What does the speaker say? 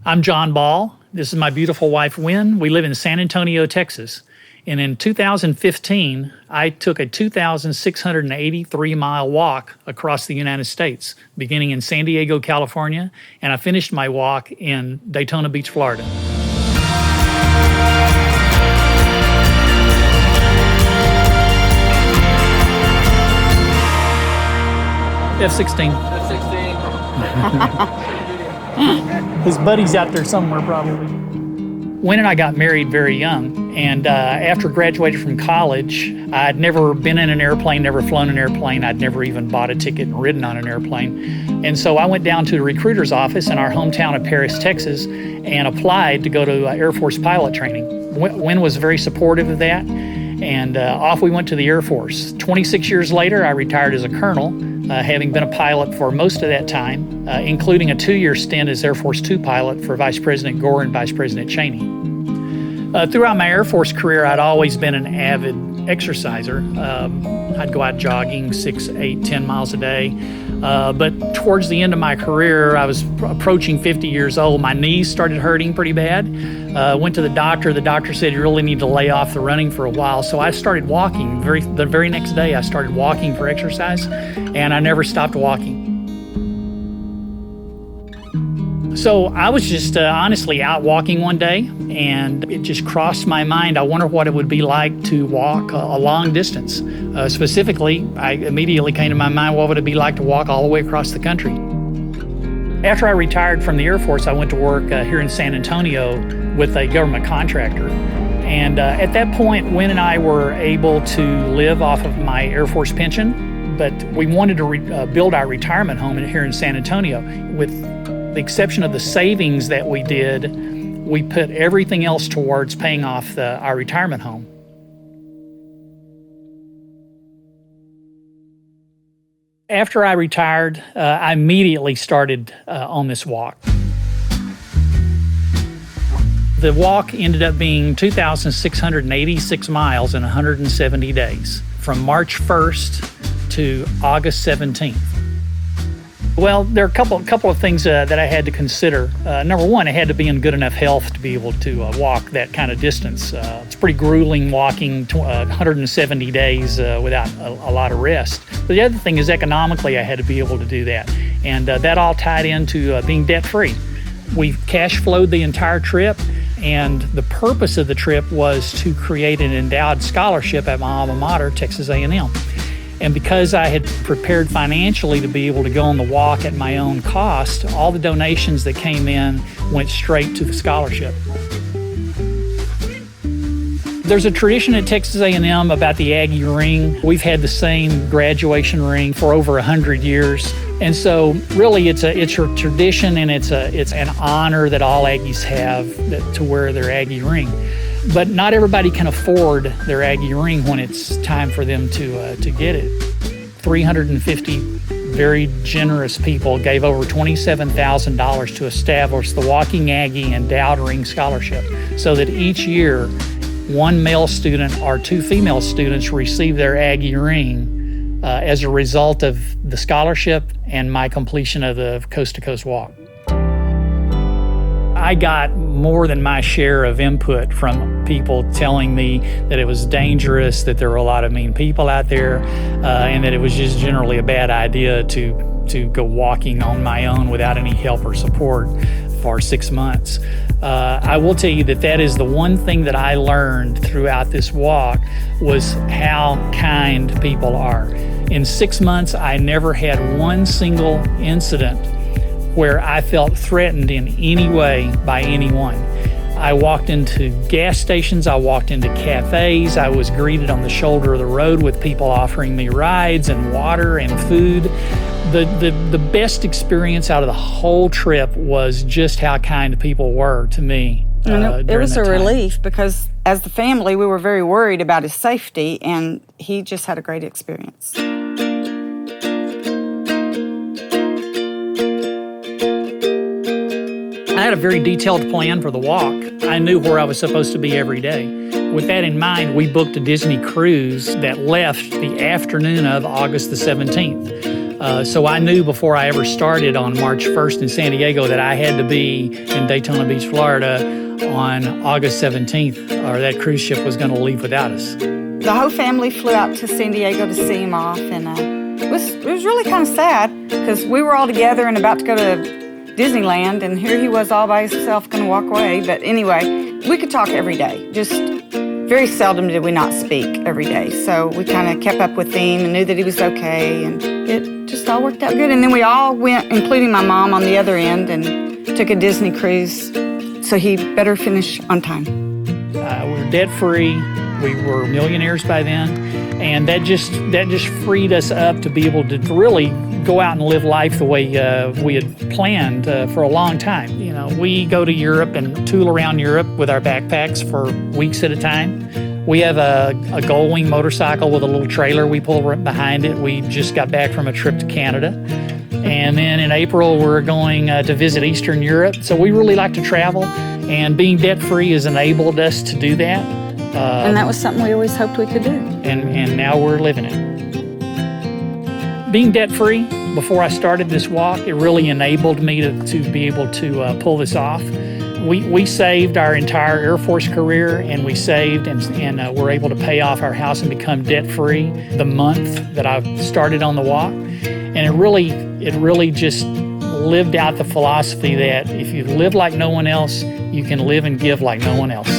I'm John Ball. This is my beautiful wife, Wynn. We live in San Antonio, Texas. And in 2015, I took a 2,683-mile walk across the United States, beginning in San Diego, California, and I finished my walk in Daytona Beach, Florida. F-16. His buddy's out there somewhere, probably. Wynn and I got married very young, and after graduating from college, I'd never been in an airplane, never flown an airplane. I'd never even bought a ticket and ridden on an airplane. And so I went down to the recruiter's office in our hometown of Paris, Texas, and applied to go to Air Force pilot training. Wynn was very supportive of that, and off we went to the Air Force. 26 years later, I retired as a colonel, having been a pilot for most of that time, including a 2-year stint as Air Force II pilot for Vice President Gore and Vice President Cheney. Throughout my Air Force career, I'd always been an avid exerciser. I'd go out jogging 6, 8, 10 miles a day. But towards the end of my career, I was approaching 50 years old. My knees started hurting pretty bad. Went to the doctor. The doctor said, you really need to lay off the running for a while. So I started walking. The very next day, I started walking for exercise, and I never stopped walking. So I was just honestly out walking one day, and it just crossed my mind. I wonder what it would be like to walk a long distance. Specifically, I immediately came to my mind, what would it be like to walk all the way across the country? After I retired from the Air Force, I went to work here in San Antonio with a government contractor. And at that point, Wynn and I were able to live off of my Air Force pension, but we wanted to build our retirement home here in San Antonio. With the exception of the savings that we did, we put everything else towards paying off our retirement home. After I retired, I immediately started on this walk. The walk ended up being 2,686 miles in 170 days, from March 1st to August 17th. Well, there are a couple of things that I had to consider. Number one, I had to be in good enough health to be able to walk that kind of distance. It's pretty grueling walking 170 days without a lot of rest. But the other thing is economically, I had to be able to do that. And that all tied into being debt-free. We cash flowed the entire trip, and the purpose of the trip was to create an endowed scholarship at my alma mater, Texas A&M. And because I had prepared financially to be able to go on the walk at my own cost, all the donations that came in went straight to the scholarship. There's a tradition at Texas A&M about the Aggie ring. We've had the same graduation ring for over 100 years. And so really it's a tradition, and it's an honor that all Aggies have to wear their Aggie ring. But not everybody can afford their Aggie ring when it's time for them to get it. 350 very generous people gave over $27,000 to establish the Walking Aggie Endowed Ring Scholarship, so that each year, one male student or two female students receive their Aggie ring as a result of the scholarship and my completion of the Coast to Coast Walk. I got more than my share of input from people telling me that it was dangerous, that there were a lot of mean people out there, and that it was just generally a bad idea to go walking on my own without any help or support for 6 months. I will tell you that is the one thing that I learned throughout this walk, was how kind people are. In 6 months, I never had one single incident where I felt threatened in any way by anyone. I walked into gas stations, I walked into cafes, I was greeted on the shoulder of the road with people offering me rides and water and food. The best experience out of the whole trip was just how kind people were to me. And it was a relief, because as the family, we were very worried about his safety, and he just had a great experience. I had a very detailed plan for the walk. I knew where I was supposed to be every day. With that in mind, we booked a Disney cruise that left the afternoon of August the 17th. So I knew before I ever started on March 1st in San Diego that I had to be in Daytona Beach, Florida on August 17th, or that cruise ship was going to leave without us. The whole family flew out to San Diego to see him off, and it was really kind of sad because we were all together and about to go to Disneyland, and here he was all by himself going to walk away. But anyway, we could talk every day. Just very seldom did we not speak every day. So we kind of kept up with him and knew that he was okay, and it just all worked out good. And then we all went, including my mom on the other end, and took a Disney cruise. So he better finish on time. We were debt-free. We were millionaires by then, and that just freed us up to be able to really go out and live life the way we had planned for a long time. You know, we go to Europe and tool around Europe with our backpacks for weeks at a time. We have a gull-wing motorcycle with a little trailer we pull right behind it. We just got back from a trip to Canada. And then in April, we're going to visit Eastern Europe. So we really like to travel, and being debt-free has enabled us to do that. And that was something we always hoped we could do. And now we're living it. Being debt-free, before I started this walk, it really enabled me to be able to pull this off. We saved our entire Air Force career, and we saved and were able to pay off our house and become debt-free the month that I started on the walk. And it really just lived out the philosophy that if you live like no one else, you can live and give like no one else.